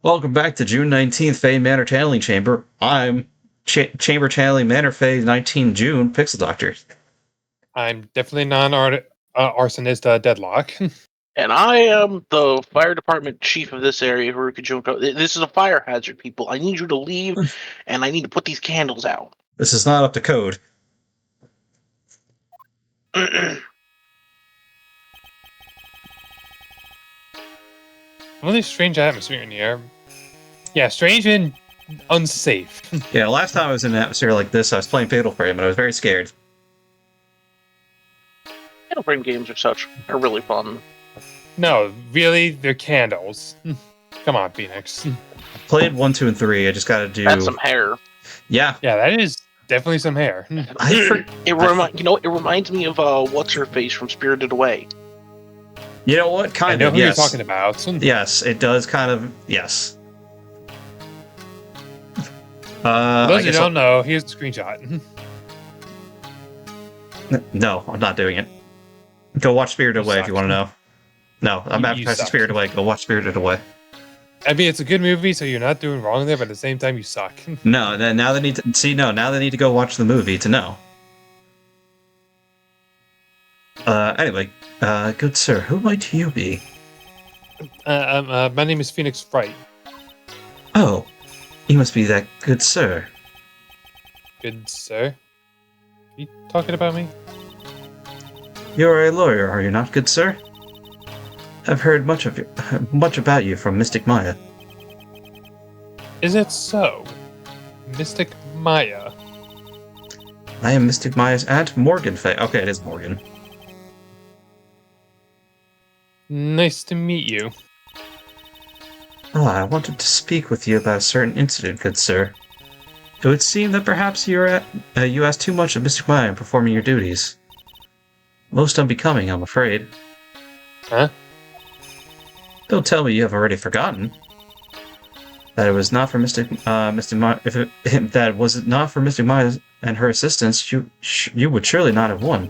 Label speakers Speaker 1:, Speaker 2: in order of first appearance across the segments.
Speaker 1: Welcome back to June 19th, Faye Manor Channeling Chamber. I'm Chamber Channeling Manor Faye 19 June, Pixel Doctor.
Speaker 2: I'm definitely non-arsonist Deadlock.
Speaker 3: And I am the fire department chief of this area, Haruka Junko. This is a fire hazard, people. I need you to leave, and I need to put these candles out.
Speaker 1: This is not up to code.
Speaker 2: Really strange atmosphere in here. Yeah, strange and unsafe.
Speaker 1: Yeah, last time I was in an atmosphere like this, I was playing Fatal Frame, and I was very scared.
Speaker 3: Fatal Frame games are really fun.
Speaker 2: No, really, they're candles. Come on, Phoenix.
Speaker 1: Played 1, 2, and 3. I just gotta do...
Speaker 3: That's some hair.
Speaker 1: Yeah.
Speaker 2: Yeah, that is definitely some hair.
Speaker 3: It reminds me of what's-her-face from Spirited Away.
Speaker 1: You know what? Kind
Speaker 2: I know
Speaker 1: of,
Speaker 2: who
Speaker 1: yes.
Speaker 2: you're talking about.
Speaker 1: Yes, it does kind of... Yes.
Speaker 2: For those who don't know, here's the screenshot.
Speaker 1: No, I'm not doing it. Go watch Spirited Away if you want to know. No, I'm advertising Spirited Away. Go watch Spirited Away.
Speaker 2: I mean, it's a good movie, so you're not doing wrong there, but at the same time, you suck.
Speaker 1: No, now they need to see. No, now they need to go watch the movie to know. Anyway, good sir, who might you be?
Speaker 2: My name is Phoenix Wright.
Speaker 1: Oh, you must be that good sir.
Speaker 2: Good sir? Are you talking about me?
Speaker 1: You're a lawyer, are you not, good sir? I've heard much about you from Mystic Maya.
Speaker 2: Is it so? Mystic Maya.
Speaker 1: I am Mystic Maya's aunt, Morgan Faye. Okay, it is Morgan.
Speaker 2: Nice to meet you.
Speaker 1: I wanted to speak with you about a certain incident, good sir. It would seem that perhaps you asked too much of Mystic Maya in performing your duties. Most unbecoming, I'm afraid.
Speaker 2: Huh?
Speaker 1: Don't tell me you have already forgotten. That it was not for Mystic Maya. That was it not for Mystic Maya and her assistants, you would surely not have won.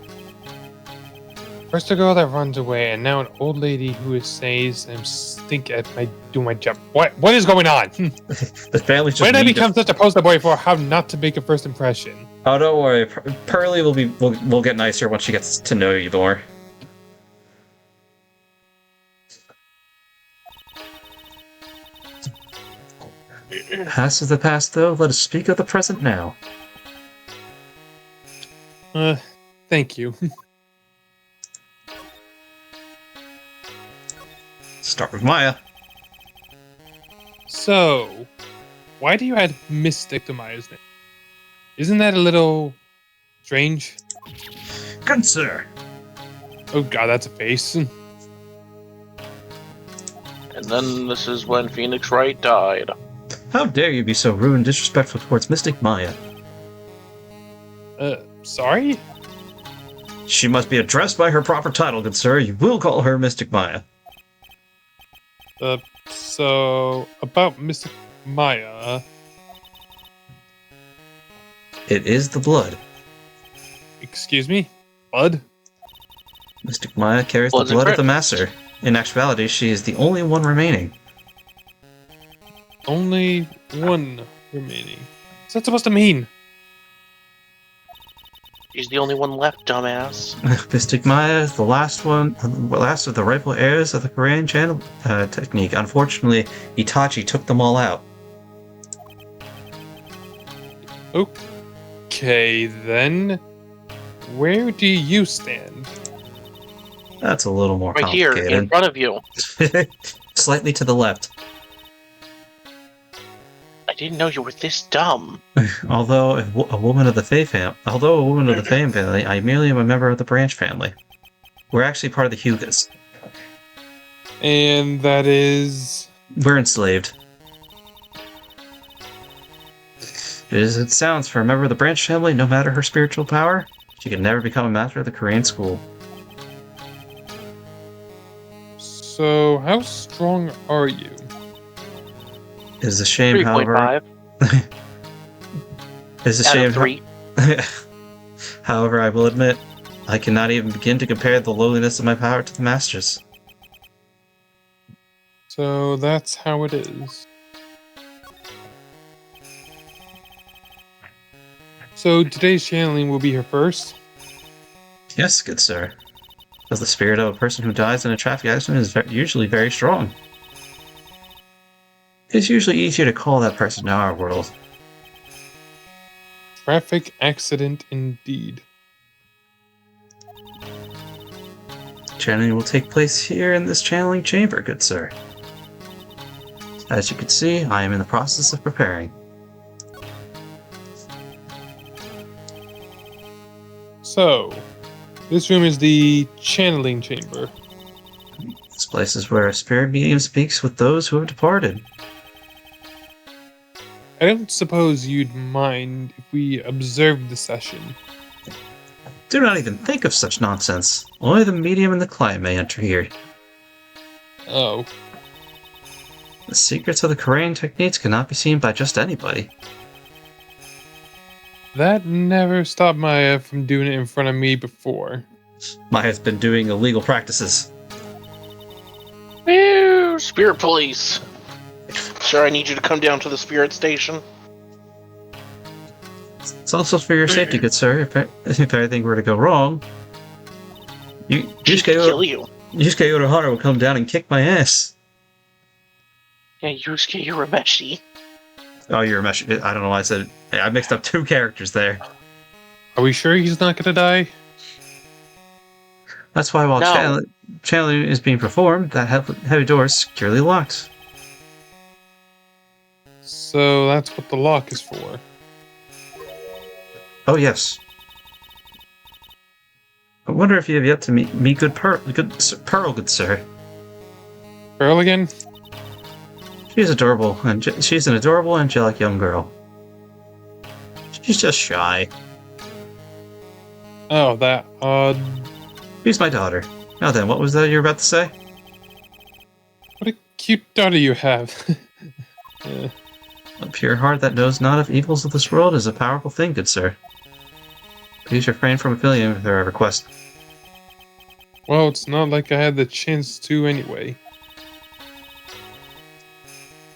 Speaker 2: First a girl that runs away, and now an old lady who says I'm stink at do my job. What is going on?
Speaker 1: The family's just.
Speaker 2: When did I become such a poster boy for how not to make a first impression?
Speaker 1: Oh, don't worry. Pearly will get nicer once she gets to know you more. Past is the past, though. Let us speak of the present now.
Speaker 2: Thank you.
Speaker 1: Start with Maya.
Speaker 2: So, why do you add Mystic to Maya's name? Isn't that a little strange?
Speaker 1: Good sir.
Speaker 2: Oh god, that's a face.
Speaker 3: And then this is when Phoenix Wright died.
Speaker 1: How dare you be so rude and disrespectful towards Mystic Maya?
Speaker 2: Sorry?
Speaker 1: She must be addressed by her proper title, good sir. You will call her Mystic Maya.
Speaker 2: So, about Mystic Maya...
Speaker 1: It is the blood.
Speaker 2: Excuse me? Blood?
Speaker 1: Mystic Maya carries the blood of the Master. In actuality, she is the only one remaining.
Speaker 2: Only one remaining. What's that supposed to mean?
Speaker 3: She's the only one left, dumbass.
Speaker 1: Mystic Maya is the last of the rightful heirs of the Korean channel technique. Unfortunately, Itachi took them all out.
Speaker 2: Okay, then. Where do you stand?
Speaker 1: That's a little more
Speaker 3: Right
Speaker 1: complicated.
Speaker 3: here, in front of you.
Speaker 1: Slightly to the left.
Speaker 3: I didn't know you were this dumb.
Speaker 1: Although a woman of the Faye family, I merely am a member of the Branch family. We're actually part of the Hyugas.
Speaker 2: And that is...
Speaker 1: We're enslaved. As it sounds, for a member of the Branch family, no matter her spiritual power, she can never become a master of the Korean school.
Speaker 2: So, how strong are you?
Speaker 1: Is a shame,
Speaker 3: 3.5.
Speaker 1: however. Is a
Speaker 3: Out
Speaker 1: shame.
Speaker 3: of 3.
Speaker 1: However, I will admit, I cannot even begin to compare the lowliness of my power to the Master's.
Speaker 2: So that's how it is. So today's channeling will be her first.
Speaker 1: Yes, good sir. Because the spirit of a person who dies in a traffic accident is usually very strong. It's usually easier to call that person in our world.
Speaker 2: Traffic accident indeed.
Speaker 1: Channeling will take place here in this channeling chamber, good sir. As you can see, I am in the process of preparing.
Speaker 2: So, this room is the channeling chamber.
Speaker 1: This place is where a spirit medium speaks with those who have departed.
Speaker 2: I don't suppose you'd mind if we observed the session.
Speaker 1: Do not even think of such nonsense. Only the medium and the client may enter here.
Speaker 2: Oh.
Speaker 1: The secrets of the Korean techniques cannot be seen by just anybody.
Speaker 2: That never stopped Maya from doing it in front of me before.
Speaker 1: Maya's been doing illegal practices.
Speaker 3: Ew, spirit police. Sir, I need you to come down to the spirit station.
Speaker 1: It's also for your safety, good sir. If anything were to go wrong,
Speaker 3: She'd kill you.
Speaker 1: Yusuke Uruhara will come down and kick my ass.
Speaker 3: Yeah, Yusuke Urameshi.
Speaker 1: Oh, you're a mesh. I don't know why I said it. I mixed up two characters there.
Speaker 2: Are we sure he's not gonna die?
Speaker 1: That's why while
Speaker 3: No.
Speaker 1: channeling is being performed, that heavy door is securely locked.
Speaker 2: So that's what the lock is for.
Speaker 1: Oh, yes. I wonder if you have yet to meet good Pearl, good sir.
Speaker 2: Pearl again?
Speaker 1: She's adorable, and she's an adorable, angelic young girl. She's just shy.
Speaker 2: Oh, that odd.
Speaker 1: She's my daughter. Now then, what was that you were about to say?
Speaker 2: What a cute daughter you have. Yeah.
Speaker 1: A pure heart that knows not of evils of this world is a powerful thing, good sir. Please refrain from appealing with her request.
Speaker 2: Well, it's not like I had the chance to anyway.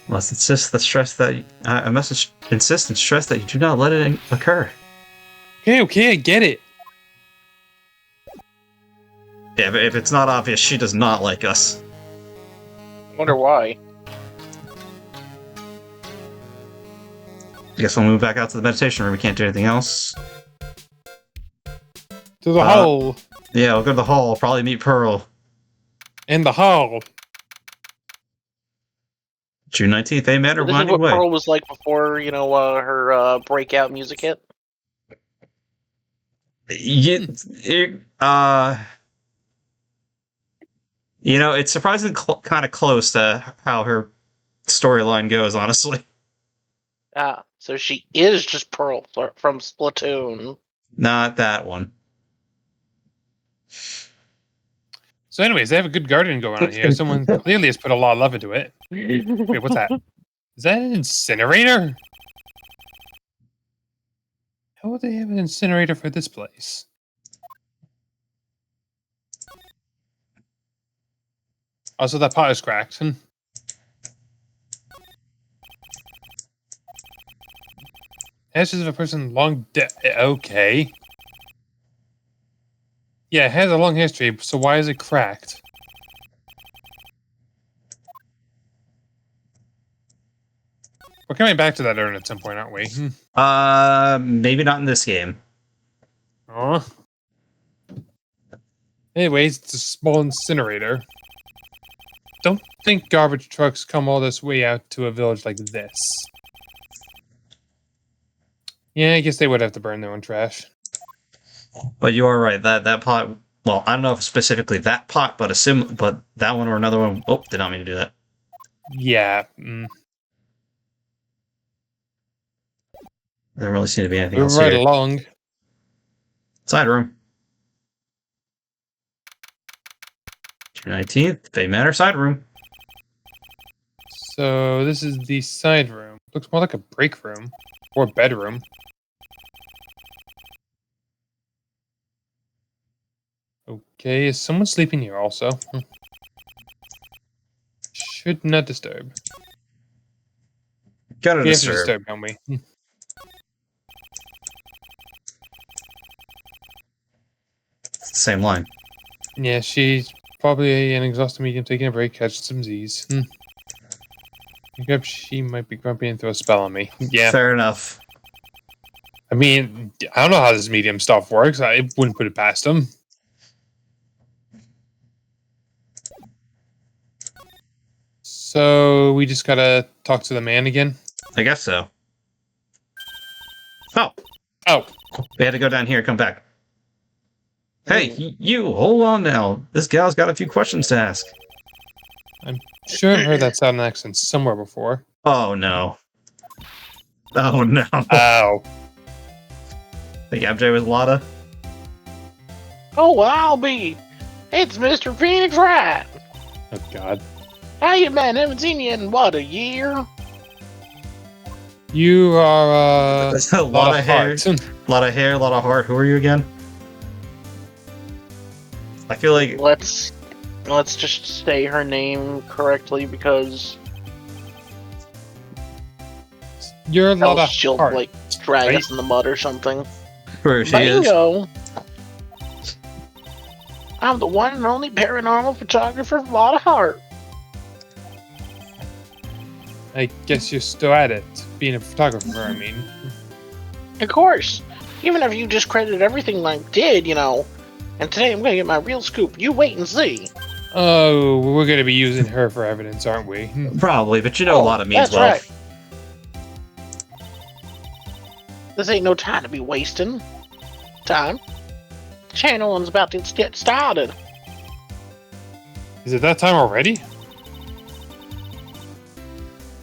Speaker 1: I must insist and stress that you do not let it occur.
Speaker 2: Okay, I get it.
Speaker 1: Yeah, but if it's not obvious, she does not like us.
Speaker 3: I wonder why.
Speaker 1: I guess we'll move back out to the meditation room. We can't do anything else.
Speaker 2: To the hall.
Speaker 1: Yeah, we'll go to the hall. Probably meet Pearl.
Speaker 2: In the hall.
Speaker 1: June 19th, Manor,
Speaker 3: This is
Speaker 1: winding
Speaker 3: what
Speaker 1: way.
Speaker 3: Pearl was like before, her breakout music hit.
Speaker 1: It's surprisingly kind of close to how her storyline goes, honestly.
Speaker 3: Ah, so she is just Pearl from Splatoon.
Speaker 1: Not that one.
Speaker 2: So anyways, they have a good garden going on here. Someone clearly has put a lot of love into it. Wait, what's that? Is that an incinerator? How would they have an incinerator for this place? Also, that pot is cracked. Ashes of a person long dead. Okay. Yeah, it has a long history, so why is it cracked? We're coming back to that urn at some point, aren't we?
Speaker 1: Maybe not in this game.
Speaker 2: Aw. Anyways, it's a small incinerator. Don't think garbage trucks come all this way out to a village like this. Yeah, I guess they would have to burn their own trash.
Speaker 1: But you are right. That pot. Well, I don't know if specifically that pot, but but that one or another one. Oh, did not mean to do that.
Speaker 2: Yeah.
Speaker 1: There doesn't really seem to be anything
Speaker 2: We're
Speaker 1: else
Speaker 2: right
Speaker 1: here.
Speaker 2: along.
Speaker 1: Side room. June 19th, Bay Manor side room.
Speaker 2: So this is the side room. Looks more like a break room. Or bedroom. Okay, is someone sleeping here also? Should not disturb.
Speaker 1: Gotta
Speaker 2: We have to
Speaker 1: disturb.
Speaker 2: disturb, don't we?
Speaker 1: same line.
Speaker 2: Yeah, she's probably an exhausted medium taking a break, catching some Z's. Except she might be grumpy and throw a spell on me. Yeah.
Speaker 1: Fair enough.
Speaker 2: I mean, I don't know how this medium stuff works. I wouldn't put it past them. So we just gotta talk to the man again?
Speaker 1: I guess so. Oh,
Speaker 2: Oh,
Speaker 1: we had to go down here and come back. Hey, you, hold on now. This gal's got a few questions to ask.
Speaker 2: sure I've heard that sound and accent somewhere before.
Speaker 1: Oh, no. Oh, no.
Speaker 2: Oh.
Speaker 1: Think MJ was Lotta?
Speaker 3: Oh, well, I'll be. It's Mr. Phoenix Wright.
Speaker 2: Oh, God.
Speaker 3: How you been? Haven't seen you in, what, a year?
Speaker 2: You are,
Speaker 1: That's a
Speaker 2: lot
Speaker 1: lot
Speaker 2: of
Speaker 1: of hair.
Speaker 2: hearts.
Speaker 1: Lot of hair, lot of heart. Who are you again? I feel like
Speaker 3: Let's just say her name correctly because
Speaker 2: You're a lot of
Speaker 3: else she'll
Speaker 2: heart.
Speaker 3: like drag
Speaker 2: right?
Speaker 3: us in the mud or something.
Speaker 1: where she is.
Speaker 3: Bingo! I'm the one and only paranormal photographer of Lot of Heart.
Speaker 2: I guess you're still at it, being a photographer, I mean.
Speaker 3: Of course. Even if you discredited everything I did, you know. And today I'm gonna get my real scoop. You wait and see.
Speaker 2: Oh, we're going to be using her for evidence, aren't we?
Speaker 1: Probably, but you know a lot of means
Speaker 3: that's
Speaker 1: well.
Speaker 3: right. This ain't no time to be wasting time. Channeling's about to get started.
Speaker 2: Is it that time already?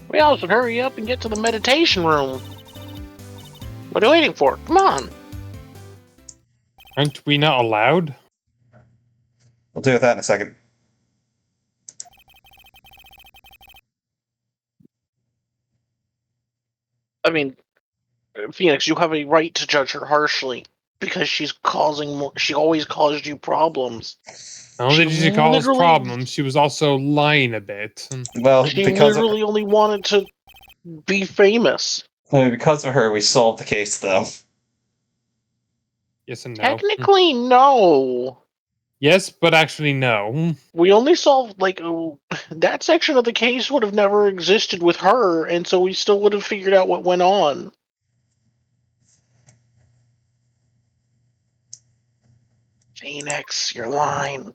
Speaker 3: We all should hurry up and get to the meditation room. What are you waiting for? Come on.
Speaker 2: Aren't we not allowed?
Speaker 1: We'll deal with that in a second.
Speaker 3: I mean, Phoenix, you have a right to judge her harshly because she's causing more. She always caused you problems.
Speaker 2: Not only did she cause
Speaker 3: literally-
Speaker 2: problems, she was also lying a bit.
Speaker 1: Well,
Speaker 3: She
Speaker 1: because
Speaker 3: literally only wanted to be famous.
Speaker 1: because of her, we solved the case, though.
Speaker 2: Yes and no.
Speaker 3: Technically, no.
Speaker 2: Yes, but actually no.
Speaker 3: We only solved like that section of the case would have never existed with her, and so we still would have figured out what went on. Phoenix, you're lying.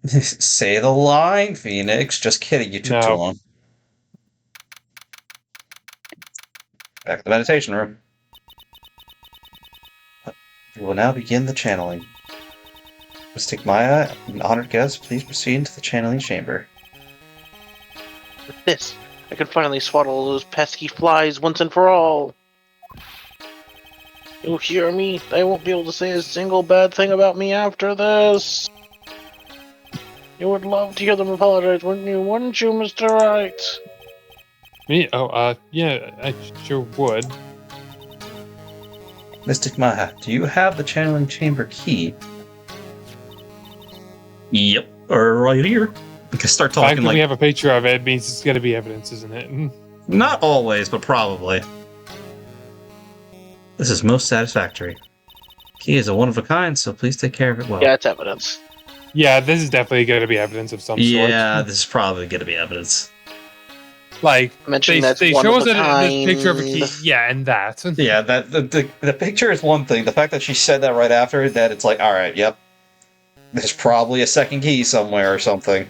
Speaker 1: Say the line, Phoenix. Just kidding, you took too
Speaker 2: No.
Speaker 1: long. Back to the meditation room. We will now begin the channeling. Mystic Maya, an honored guest, please proceed into the channeling chamber.
Speaker 3: With this, I can finally swaddle those pesky flies once and for all. You hear me? They won't be able to say a single bad thing about me after this. You would love to hear them apologize, wouldn't you, Mr. Wright?
Speaker 2: Me? Oh, yeah, I sure would.
Speaker 1: Mystic Maya, do you have the channeling chamber key? Yep, right here. We can start
Speaker 2: The fact
Speaker 1: talking
Speaker 2: that
Speaker 1: like...
Speaker 2: we have a picture of it means it's going to be evidence, isn't it?
Speaker 1: Not always, but probably. This is most satisfactory. Key is a one of a kind, so please take care of it well.
Speaker 3: Yeah, it's evidence.
Speaker 2: Yeah, this is definitely going to be evidence of some sort.
Speaker 1: Yeah, this is probably going to be evidence.
Speaker 2: Like,
Speaker 3: Mentioning
Speaker 2: they
Speaker 3: that's one
Speaker 2: show
Speaker 3: of
Speaker 2: us
Speaker 3: a
Speaker 2: a
Speaker 3: kind.
Speaker 2: picture of a key. Yeah, and that.
Speaker 1: Yeah, that the picture is one thing. The fact that she said that right after that, it's like, all right, yep. There's probably a second key somewhere or something.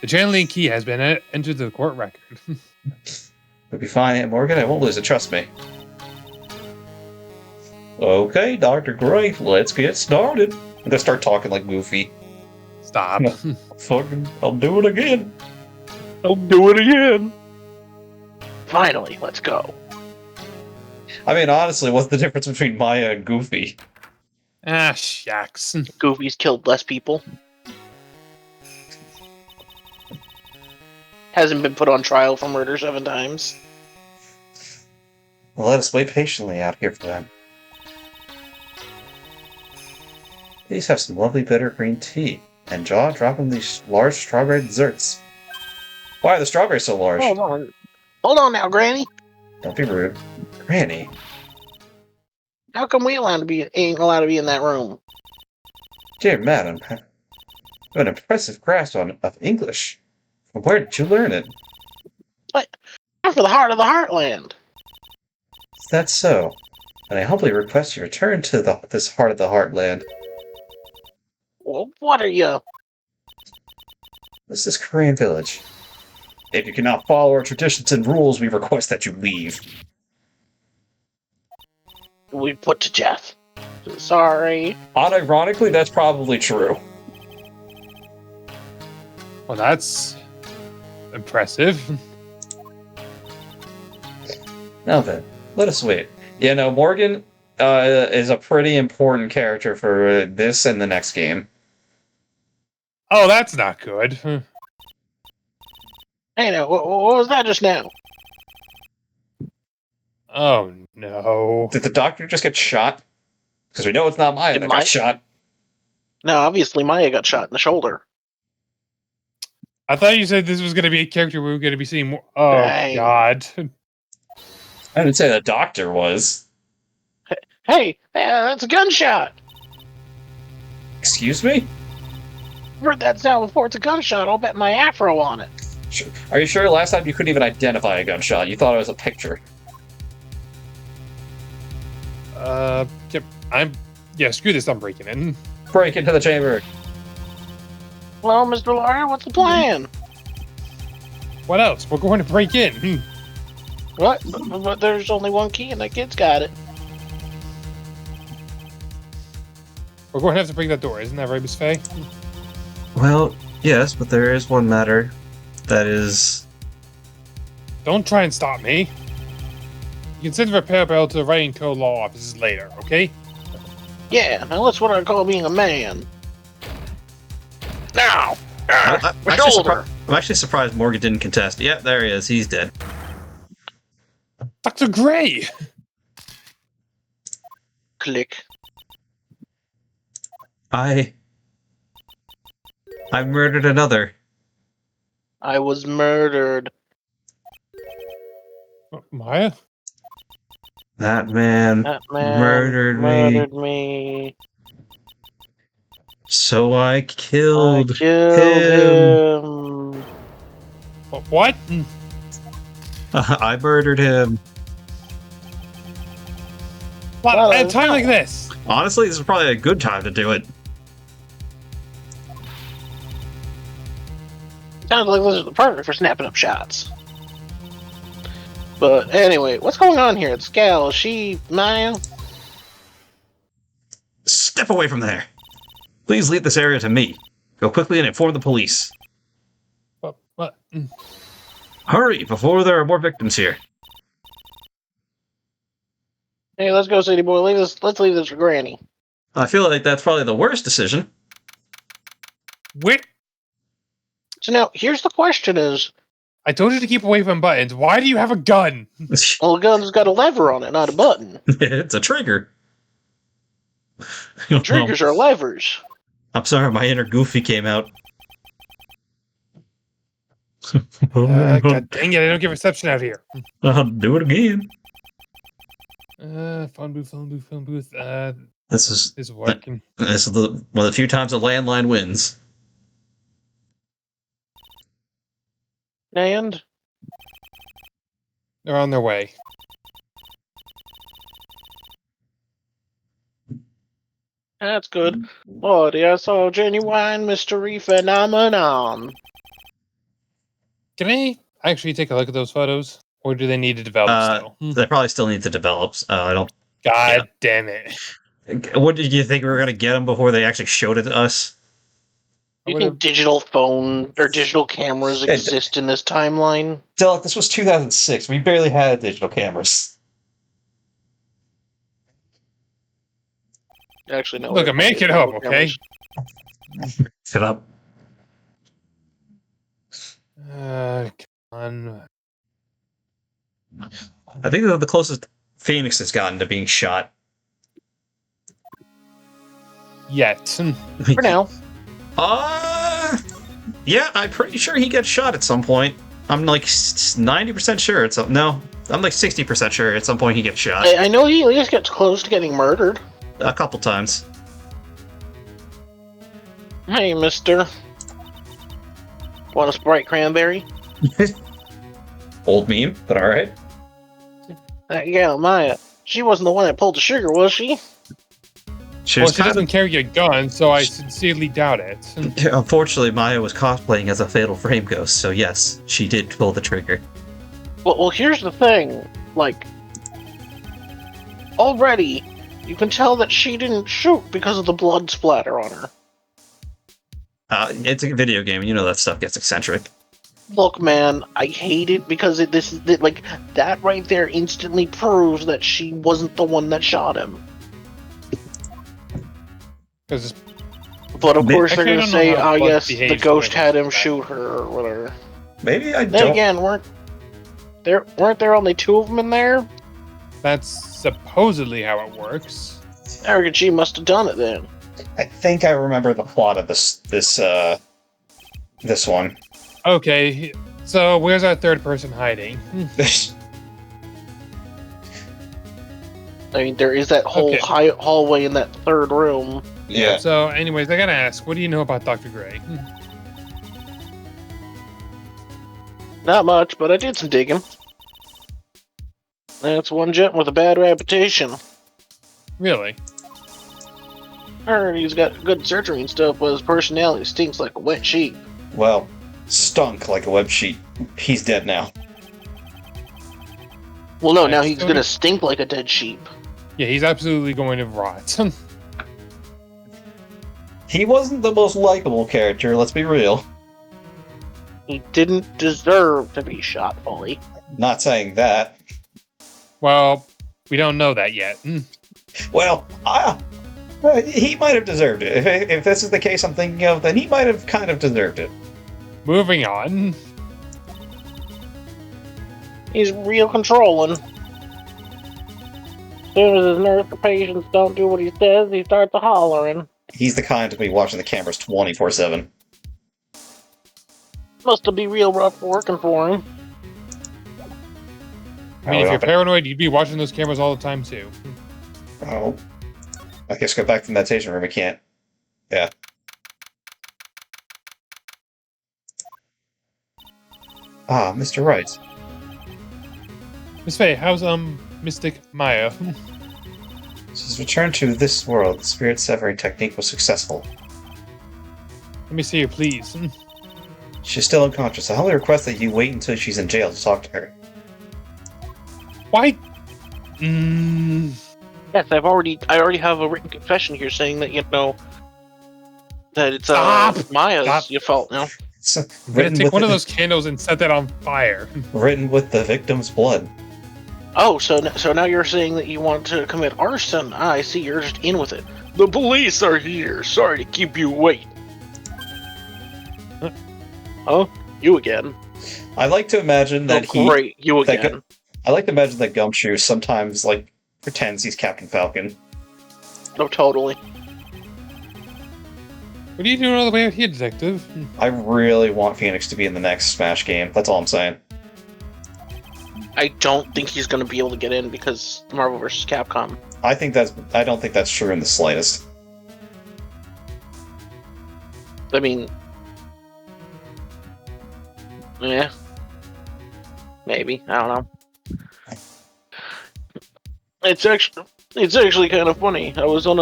Speaker 2: The channeling key has been entered to the court record.
Speaker 1: We'll be fine, Aunt Morgan. I won't lose it, trust me. Okay, Dr. Gray, let's get started. And they start talking like Goofy.
Speaker 2: Stop.
Speaker 1: Fucking, I'll do it again.
Speaker 3: I'll do it again. Finally, let's go.
Speaker 1: I mean, honestly, what's the difference between Maya and Goofy?
Speaker 2: Ah, shucks.
Speaker 3: Goofy's killed less people. Hasn't been put on trial for murder 7 times.
Speaker 1: Well, let us wait patiently out here for them. These have some lovely bitter green tea. And Jaw, drop them these large strawberry desserts. Why are the strawberries so large?
Speaker 3: Hold on. Hold on now, Granny.
Speaker 1: Don't be rude. Granny.
Speaker 3: How come we ain't allowed to be in that room?
Speaker 1: Dear madam, you have an impressive grasp of English. Where did you learn it?
Speaker 3: I'm from the heart of the heartland.
Speaker 1: Is that so? And I humbly request you return to this heart of the heartland.
Speaker 3: Well, what are you?
Speaker 1: This is Korean village. If you cannot follow our traditions and rules, we request that you leave.
Speaker 3: We put to death. Sorry.
Speaker 1: Unironically, that's probably true.
Speaker 2: Well, that's impressive.
Speaker 1: Now then, let us wait. You know, Morgan is a pretty important character for this and the next game.
Speaker 2: Oh, that's not good.
Speaker 3: Hey, now, what was that just now?
Speaker 2: Oh, no.
Speaker 1: Did the doctor just get shot? Because we know it's not Maya that got shot.
Speaker 3: No, obviously Maya got shot in the shoulder.
Speaker 2: I thought you said this was going to be a character we were going to be seeing more. Oh,
Speaker 3: Right.
Speaker 2: God.
Speaker 1: I didn't say the doctor was.
Speaker 3: Hey, that's a gunshot.
Speaker 1: Excuse me?
Speaker 3: Heard that sound before. It's a gunshot. I'll bet my afro on it.
Speaker 1: Sure. Are you sure last time you couldn't even identify a gunshot? You thought it was a picture.
Speaker 2: Yep. Yeah, screw this. I'm breaking in.
Speaker 1: Break into the chamber.
Speaker 3: Well, Mr. Lawyer, what's the plan?
Speaker 2: What else? We're going to break in.
Speaker 3: What? But there's only one key and that kid's got it.
Speaker 2: We're going to have to break that door. Isn't that right, Miss Faye?
Speaker 1: Well, yes, but there is one matter that is...
Speaker 2: Don't try and stop me. You can send the repair bill to the Wright and Co. law offices later, okay?
Speaker 3: Yeah, now that's what I call being a man. Now!
Speaker 1: I'm
Speaker 3: My
Speaker 1: actually,
Speaker 3: shoulder!
Speaker 1: I'm actually surprised Morgan didn't contest. Yep, there he is. He's dead.
Speaker 2: Dr. Gray!
Speaker 3: Click.
Speaker 1: I murdered another.
Speaker 3: I was murdered.
Speaker 2: Maya?
Speaker 1: That man
Speaker 3: That man
Speaker 1: murdered
Speaker 3: me.
Speaker 1: So I killed,
Speaker 3: I killed him.
Speaker 2: What?
Speaker 1: I murdered him.
Speaker 2: Well,
Speaker 3: Well,
Speaker 2: at a time
Speaker 3: no.
Speaker 2: like this.
Speaker 1: Honestly, this is probably a good time to do it.
Speaker 3: Sounds like this is the perfect for snapping up shots. But anyway, what's going on here? It's Gal. Is she Maya?
Speaker 1: Step away from there. Please leave this area to me. Go quickly and inform the police.
Speaker 2: What?
Speaker 1: Hurry, before there are more victims here.
Speaker 3: Hey, let's go, city boy. Let's leave this for Granny.
Speaker 1: I feel like that's probably the worst decision.
Speaker 2: Where?
Speaker 3: So now, here's the question: is
Speaker 2: I told you to keep away from buttons. Why do you have a gun?
Speaker 3: well, the gun's got a lever on it, not a button.
Speaker 1: It's a trigger.
Speaker 3: Triggers are levers.
Speaker 1: I'm sorry, my inner Goofy came out.
Speaker 2: God dang it! I don't get reception out here.
Speaker 1: I'll do it again.
Speaker 2: Phone booth.
Speaker 1: This is
Speaker 2: Working.
Speaker 1: This is one of the few times a landline wins.
Speaker 3: And
Speaker 2: They're on their way.
Speaker 3: that's good. Oh, dear, so genuine mystery phenomenon.
Speaker 2: Can I actually take a look at those photos, or do they need to develop still?
Speaker 1: They probably still need to develop. I don't.
Speaker 2: God damn it!
Speaker 1: What did you think we were gonna get them before they actually showed it to us?
Speaker 3: You think digital phone or digital cameras exist in this timeline?
Speaker 1: Dylan, this was 2006. We barely had digital cameras.
Speaker 3: Actually, no.
Speaker 2: Look, I'm making it up, okay?
Speaker 1: Sit up.
Speaker 2: Come on.
Speaker 1: I think they're the closest Phoenix has gotten to being shot.
Speaker 2: Yet.
Speaker 3: For now.
Speaker 1: Yeah, I'm pretty sure he gets shot at some point. I'm like 90% sure. No, I'm like 60% sure at some point he gets shot.
Speaker 3: I know he at least gets close to getting murdered.
Speaker 1: A couple times.
Speaker 3: Hey, mister. Want a Sprite cranberry?
Speaker 1: Old meme, but alright.
Speaker 3: That gal, Maya. She wasn't the one that pulled the sugar, was she?
Speaker 1: She
Speaker 2: Well,
Speaker 1: was
Speaker 2: she doesn't carry a gun, so I sincerely doubt it.
Speaker 1: Unfortunately, Maya was cosplaying as a Fatal Frame ghost, so yes, she did pull the trigger.
Speaker 3: Well, here's the thing. Like, already, you can tell that she didn't shoot because of the blood splatter on her.
Speaker 1: It's a video game, you know that stuff gets eccentric.
Speaker 3: Look, man, I hate it because that right there instantly proves that she wasn't the one that shot him.
Speaker 2: Because
Speaker 3: But of course they're
Speaker 2: Actually, I
Speaker 3: gonna
Speaker 2: don't know
Speaker 3: say,
Speaker 2: how
Speaker 3: "Oh
Speaker 2: blood
Speaker 3: yes, the
Speaker 2: behaves
Speaker 3: ghost
Speaker 2: the way
Speaker 3: had him
Speaker 2: that.
Speaker 3: shoot her or whatever."
Speaker 1: Maybe I
Speaker 3: Then
Speaker 1: don't.
Speaker 3: again, weren't there only two of them in there?
Speaker 2: that's supposedly how it works.
Speaker 3: I reckon she must have done it then.
Speaker 1: I think I remember the plot of this one.
Speaker 2: Okay, so where's our third person hiding?
Speaker 3: I mean, there is that whole
Speaker 2: Okay.
Speaker 3: hallway in that third room.
Speaker 1: Yeah.
Speaker 2: So, anyways, I gotta ask, what do you know about Dr. Gray?
Speaker 3: Not much, but I did some digging. That's one gent with a bad reputation.
Speaker 2: Really?
Speaker 3: Heard he's got good surgery and stuff, but his personality stinks like a wet sheet.
Speaker 1: Well, stunk like a web sheet. He's dead now.
Speaker 3: Well, no, now
Speaker 2: Nice.
Speaker 3: he's gonna stink like a dead sheep.
Speaker 2: Yeah, he's absolutely going to rot.
Speaker 1: He wasn't the most likable character, let's be real.
Speaker 3: He didn't deserve to be shot fully.
Speaker 1: Not saying that.
Speaker 2: Well, we don't know that yet.
Speaker 1: Well, he might have deserved it. If this is the case I'm thinking of, then he might have kind of deserved it.
Speaker 2: Moving on.
Speaker 3: He's real controlling. As soon as his nurse or patients don't do what he says, he starts hollering.
Speaker 1: He's the kind to be watching the cameras 24/7.
Speaker 3: Must be real rough working for him.
Speaker 2: I mean, if you're paranoid, you'd be watching those cameras all the time, too.
Speaker 1: Oh. I guess go back to the meditation room, we can't. Yeah. Ah, Mr. Wright.
Speaker 2: Miss Faye, how's, Mystic Maya?
Speaker 1: She's returned to this world. The spirit severing technique was successful.
Speaker 2: Let me see her, please.
Speaker 1: She's still unconscious. I humbly request that you wait until she's in jail to talk to her.
Speaker 2: Why?
Speaker 3: Yes, I already have a written confession here saying that, that it's
Speaker 2: Stop!
Speaker 3: Maya's
Speaker 2: Stop.
Speaker 3: your fault now.
Speaker 1: It's
Speaker 2: I'm gonna
Speaker 1: written
Speaker 2: take
Speaker 1: with
Speaker 2: one of those candles and set that on fire.
Speaker 1: written with the victim's blood.
Speaker 3: Oh, so now you're saying that you want to commit arson? I see, you're just in with it. The police are here. Sorry to keep you waiting. Oh, you again.
Speaker 1: I like to imagine that
Speaker 3: Great, you
Speaker 1: that
Speaker 3: again.
Speaker 1: I like to imagine that Gumshoe sometimes pretends he's Captain Falcon.
Speaker 3: No, totally.
Speaker 2: What are you doing all the way out here, detective?
Speaker 1: I really want Phoenix to be in the next Smash game. That's all I'm saying.
Speaker 3: I don't think he's going to be able to get in because Marvel vs. Capcom.
Speaker 1: I don't think that's true in the slightest.
Speaker 3: I mean, yeah, maybe, I don't know. It's actually kind of funny. I was in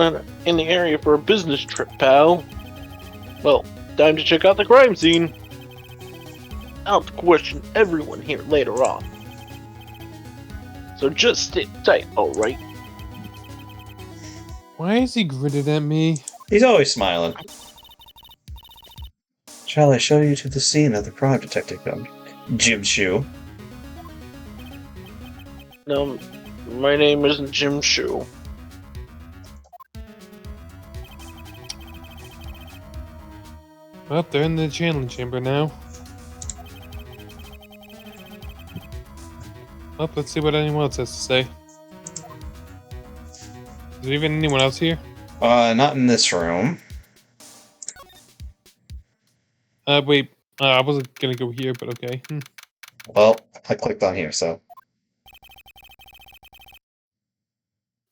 Speaker 3: the area for a business trip, pal. Well, time to check out the crime scene. I'll question everyone here later on. So just sit tight, alright?
Speaker 2: Why is he gritted at me?
Speaker 1: He's always smiling. Shall I show you to the scene of the crime, Detective Jim Shoe?
Speaker 3: No, my name isn't Jim Shoe.
Speaker 2: Well, they're in the channeling chamber now. Well, let's see what anyone else has to say. Is there even anyone else here?
Speaker 1: Not in this room.
Speaker 2: Wait. I wasn't gonna go here, but okay.
Speaker 1: Well, I clicked on here, so.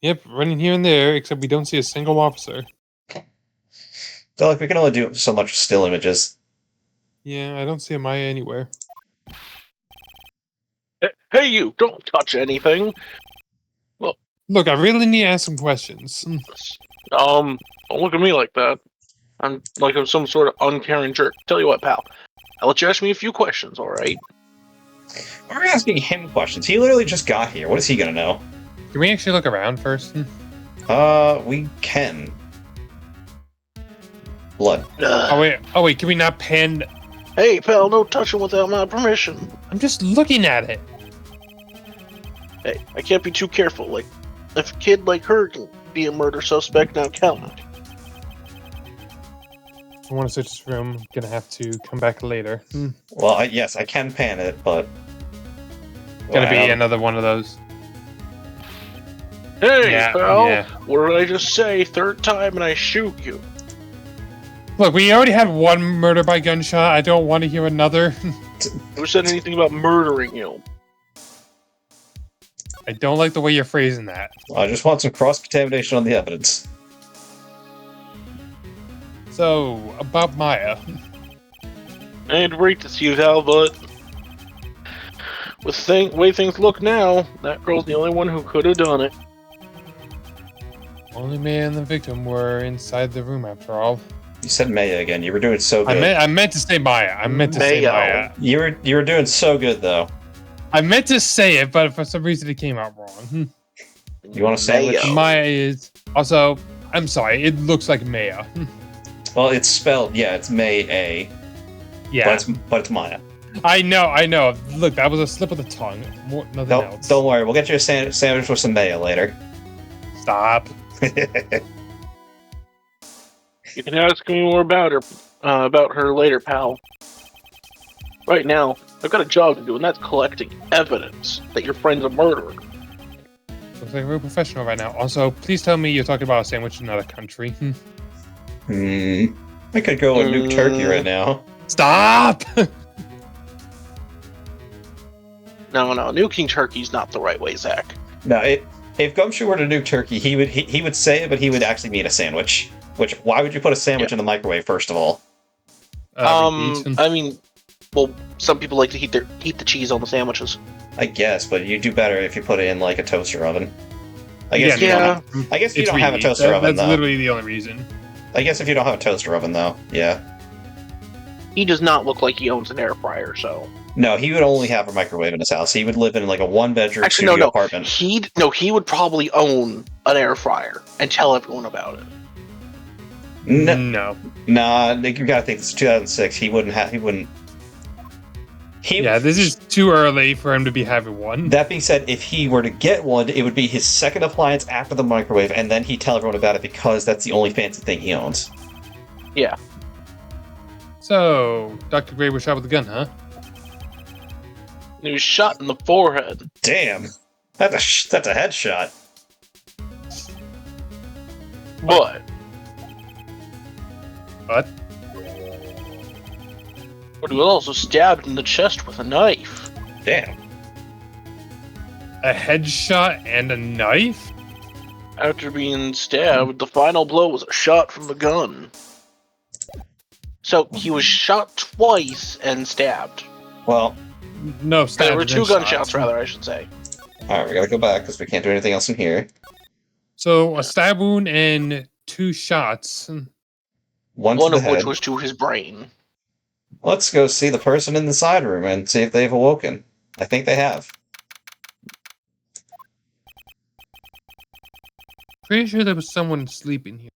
Speaker 2: Yep, running here and there, except we don't see a single officer.
Speaker 1: So, like, we can only do so much still images.
Speaker 2: Yeah, I don't see a Maya anywhere.
Speaker 3: Hey, you! Don't touch anything.
Speaker 2: Look, I really need to ask some questions.
Speaker 3: Don't look at me like that. I'm some sort of uncaring jerk. Tell you what, pal. I'll let you ask me a few questions, all right?
Speaker 1: We're asking him questions. He literally just got here. What is he gonna know?
Speaker 2: Can we actually look around first?
Speaker 1: We can. Blood.
Speaker 2: Oh wait, can we not pan?
Speaker 3: Hey, pal, no touching without my permission.
Speaker 2: I'm just looking at it.
Speaker 3: Hey, I can't be too careful. Like, if a kid like her can be a murder suspect, now count it.
Speaker 2: I want to search this room. I'm gonna have to come back later.
Speaker 1: Well, yes, I can pan it, but...
Speaker 2: Gonna be
Speaker 1: Wow.
Speaker 2: another one of those.
Speaker 3: Hey,
Speaker 2: Yeah,
Speaker 3: pal!
Speaker 2: yeah.
Speaker 3: What did I just say? Third time and I shoot you.
Speaker 2: Look, we already had one murder by gunshot. I don't want to hear another.
Speaker 3: Who said anything about murdering you?
Speaker 2: I don't like the way you're phrasing that.
Speaker 1: I just want some cross-contamination on the evidence.
Speaker 2: So, about Maya.
Speaker 3: I had to wait to see you, Val, but with the way things look now, that girl's the only one who could have done it.
Speaker 2: Only Maya and the victim were inside the room after all.
Speaker 1: You said Maya again. You were doing so good.
Speaker 2: I meant to say Maya. I meant to say
Speaker 3: Mayo.
Speaker 2: Maya.
Speaker 1: You were doing so good, though.
Speaker 2: I meant to say it, but for some reason it came out wrong.
Speaker 1: You want a sandwich?
Speaker 3: Mayo.
Speaker 2: Maya is also. I'm sorry. It looks like Maya.
Speaker 1: Well, it's spelled, yeah, it's May-A,
Speaker 2: Yeah,
Speaker 1: but it's Maya.
Speaker 2: I know. Look, that was a slip of the tongue. Nothing else.
Speaker 1: Don't worry, we'll get you a sandwich with some mayo later.
Speaker 2: Stop.
Speaker 3: You can ask me more about her later, pal. Right now, I've got a job to do, and that's collecting evidence that your friend's a murderer.
Speaker 2: Looks like a real professional right now. Also, please tell me you're talking about a sandwich in another country.
Speaker 1: I could go and nuke Turkey right now.
Speaker 2: Stop!
Speaker 3: No, nuking turkey's not the right way, Zach.
Speaker 1: No, if Gumshoe were to nuke Turkey, he would say it, but he would actually mean a sandwich. Which, why would you put a sandwich in the microwave, first of all?
Speaker 2: Repeat.
Speaker 3: I mean, well, some people like to heat the cheese on the sandwiches.
Speaker 1: I guess, but you do better if you put it in, like, a toaster oven. I guess
Speaker 3: Yeah.
Speaker 1: I guess if you
Speaker 2: It's
Speaker 1: don't have a
Speaker 2: reheat.
Speaker 1: toaster oven,
Speaker 2: That's
Speaker 1: though.
Speaker 2: literally the only reason.
Speaker 1: I guess if you don't have a toaster oven, though, yeah.
Speaker 3: He does not look like he owns an air fryer, so...
Speaker 1: No, he would only have a microwave in his house. He would live in, like, a one-bedroom
Speaker 3: Actually,
Speaker 1: studio
Speaker 3: no.
Speaker 1: apartment.
Speaker 3: He would probably own an air fryer and tell everyone about it.
Speaker 2: No.
Speaker 1: Nah, you gotta think this is 2006. He wouldn't.
Speaker 2: Yeah, this is too early for him to be having one.
Speaker 1: That being said, if he were to get one, it would be his second appliance after the microwave, and then he'd tell everyone about it because that's the only fancy thing he owns.
Speaker 3: Yeah.
Speaker 2: So, Dr. Gray was shot with a gun, huh?
Speaker 3: He was shot in the forehead.
Speaker 1: Damn, that's a headshot.
Speaker 3: But
Speaker 2: What?
Speaker 3: he was also stabbed in the chest with a knife.
Speaker 1: Damn.
Speaker 2: A headshot and a knife?
Speaker 3: After being stabbed, the final blow was a shot from the gun. So he was shot twice and stabbed.
Speaker 1: Well,
Speaker 2: No,
Speaker 3: There were two
Speaker 2: gunshots,
Speaker 3: gunshots, rather, I should say.
Speaker 1: all right, we gotta go back because we can't do anything else in here.
Speaker 2: So, a stab wound and 2 shots.
Speaker 1: One
Speaker 3: One
Speaker 1: to
Speaker 3: of
Speaker 1: the
Speaker 3: which
Speaker 1: head.
Speaker 3: was to his brain.
Speaker 1: Let's go see the person in the side room and see if they've awoken. I think they have.
Speaker 2: Pretty sure there was someone sleeping here.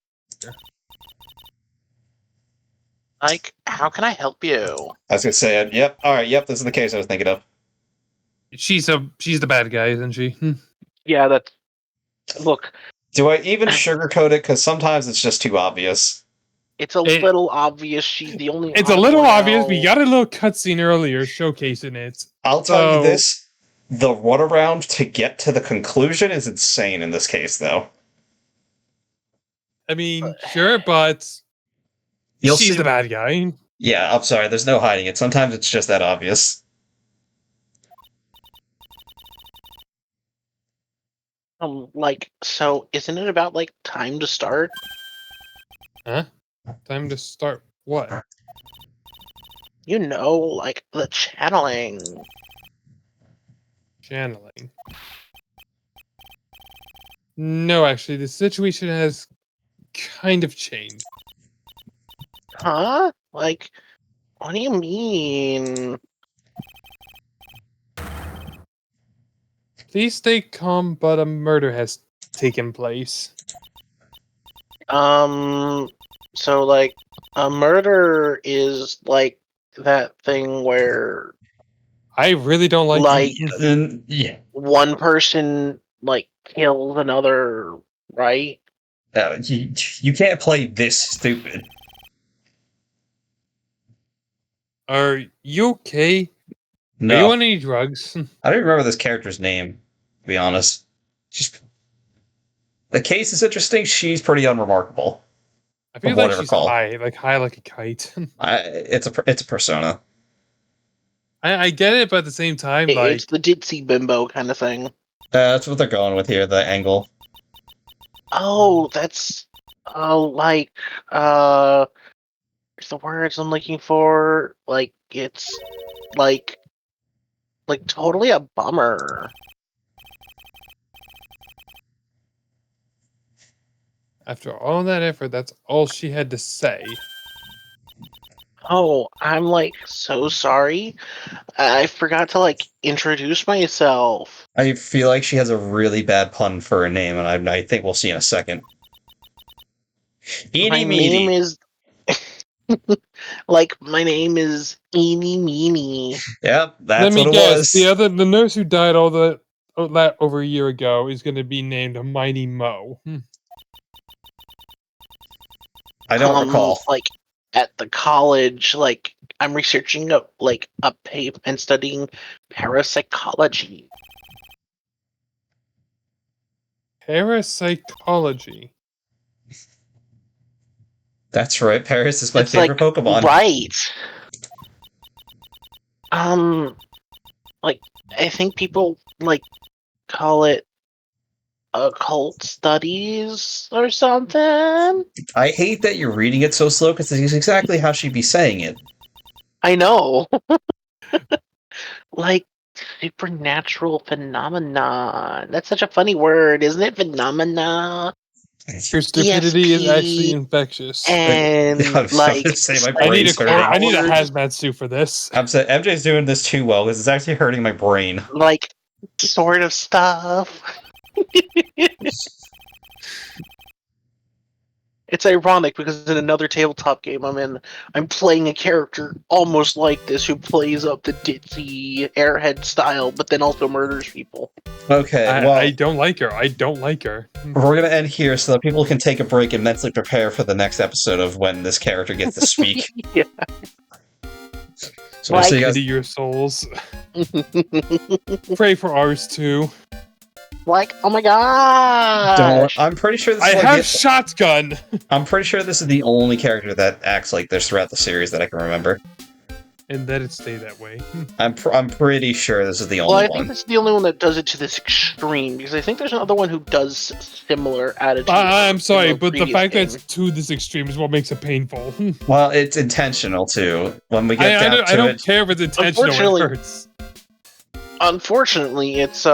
Speaker 3: Mike, how can I help you?
Speaker 1: I was gonna say, yep, all right, yep, this is the case I was thinking of.
Speaker 2: She's the bad guy, isn't she?
Speaker 3: Yeah, that's... Look,
Speaker 1: Do I even sugarcoat it? Because sometimes it's just too obvious.
Speaker 3: it's a little obvious she's the only...
Speaker 2: It's a little
Speaker 3: oddball.
Speaker 2: obvious. We got a little cutscene earlier showcasing it.
Speaker 1: I'll tell you
Speaker 2: So-
Speaker 1: this: the runaround to get to the conclusion is insane in this case, though.
Speaker 2: I mean, sure, but
Speaker 1: You'll
Speaker 2: she's
Speaker 1: see-
Speaker 2: the bad guy.
Speaker 1: Yeah, I'm sorry. There's no hiding it. Sometimes it's just that obvious.
Speaker 3: So, isn't it about, time to start?
Speaker 2: Huh? Time to start what?
Speaker 3: You know, like the channeling.
Speaker 2: Channeling. No, actually, the situation has kind of changed.
Speaker 3: Huh? Like, what do you mean?
Speaker 2: Please stay calm, but a murder has taken place.
Speaker 3: So like, a murder is like that thing where
Speaker 2: I really don't like
Speaker 3: like
Speaker 2: you.
Speaker 1: Yeah.
Speaker 3: one person like kills another, right?
Speaker 1: You can't play this stupid.
Speaker 2: Are you okay? Are
Speaker 1: No.
Speaker 2: you on any drugs?
Speaker 1: I don't remember this character's name, to be honest. Just the case is interesting. She's pretty unremarkable.
Speaker 2: I feel
Speaker 1: From
Speaker 2: like
Speaker 1: what I
Speaker 2: she's
Speaker 1: recall.
Speaker 2: high like a kite.
Speaker 1: It's a persona.
Speaker 2: I get it, but at the same time, like
Speaker 3: It's the ditzy bimbo kind of thing.
Speaker 1: That's what they're going with here. The angle.
Speaker 3: Oh, that's like what's the words I'm looking for? Like it's like totally a bummer.
Speaker 2: after all that effort, that's all she had to say.
Speaker 3: Oh, I'm like so sorry. I forgot to like introduce myself.
Speaker 1: I feel like she has a really bad pun for a name, and I think we'll see in a second.
Speaker 3: My
Speaker 1: Eeny
Speaker 3: name
Speaker 1: meeny.
Speaker 3: is like my name is Eeny Meeny.
Speaker 1: Yep,
Speaker 2: Let
Speaker 1: that's
Speaker 2: me
Speaker 1: what it
Speaker 2: guess.
Speaker 1: was.
Speaker 2: The nurse who died that over a year ago is going to be named Mighty Mo.
Speaker 1: I don't recall.
Speaker 3: Like at the college, like I'm researching a paper and studying parapsychology.
Speaker 2: Parapsychology.
Speaker 1: That's right. Paris is my
Speaker 3: It's
Speaker 1: favorite
Speaker 3: like
Speaker 1: Pokemon.
Speaker 3: right. Like I think people like call it occult studies or something.
Speaker 1: I hate that you're reading it so slow because it's exactly how she'd be saying it.
Speaker 3: I know. Like supernatural phenomenon. That's such a funny word, isn't it? Phenomena.
Speaker 2: Your stupidity is actually
Speaker 3: ESP
Speaker 2: infectious.
Speaker 3: and
Speaker 1: I'm
Speaker 3: like
Speaker 1: gonna say my
Speaker 2: I need
Speaker 1: brain's hurting.
Speaker 2: I need a
Speaker 3: powers,
Speaker 2: hazmat suit for this.
Speaker 1: I'm saying MJ's doing this too well because it's actually hurting my brain.
Speaker 3: like sort of stuff. It's ironic because in another tabletop game I'm in, I'm playing a character almost like this who plays up the ditzy airhead style, but then also murders people.
Speaker 1: Okay, well,
Speaker 2: I don't like her. I don't like her.
Speaker 1: we're gonna end here so that people can take a break and mentally prepare for the next episode of when this character gets to speak.
Speaker 3: Yeah.
Speaker 1: So we'll see you guys.
Speaker 2: Pity your souls. Pray for ours too.
Speaker 3: Like, oh my god!
Speaker 1: I'm pretty sure this
Speaker 2: I
Speaker 1: is like
Speaker 2: have shotgun.
Speaker 1: I'm pretty sure this is the only character that acts like this throughout the series that I can remember.
Speaker 2: And let it stay that way.
Speaker 1: I'm pretty sure this is the only
Speaker 3: Well, I
Speaker 1: one.
Speaker 3: think this is the only one that does it to this extreme, because I think there's another one who does similar attitude.
Speaker 2: I'm sorry,
Speaker 3: in the
Speaker 2: but the
Speaker 3: previous
Speaker 2: fact that
Speaker 3: game.
Speaker 2: it's to this extreme is what makes it painful.
Speaker 1: Well, it's intentional too. When we get down
Speaker 2: I
Speaker 1: to
Speaker 2: don't
Speaker 1: it,
Speaker 2: care if it's intentional.
Speaker 3: Unfortunately-
Speaker 2: It hurts.
Speaker 3: Unfortunately, it's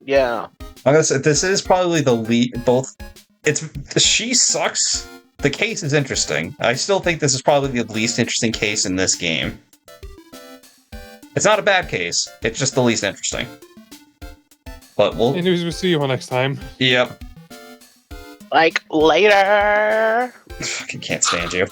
Speaker 3: yeah.
Speaker 1: I'm gonna say this is probably the lead. Both, she sucks. The case is interesting. I still think this is probably the least interesting case in this game. It's not a bad case. It's just the least interesting. But we'll.
Speaker 2: Anyways, we'll see you all next time.
Speaker 1: Yep.
Speaker 3: Like later.
Speaker 1: Fucking can't stand you.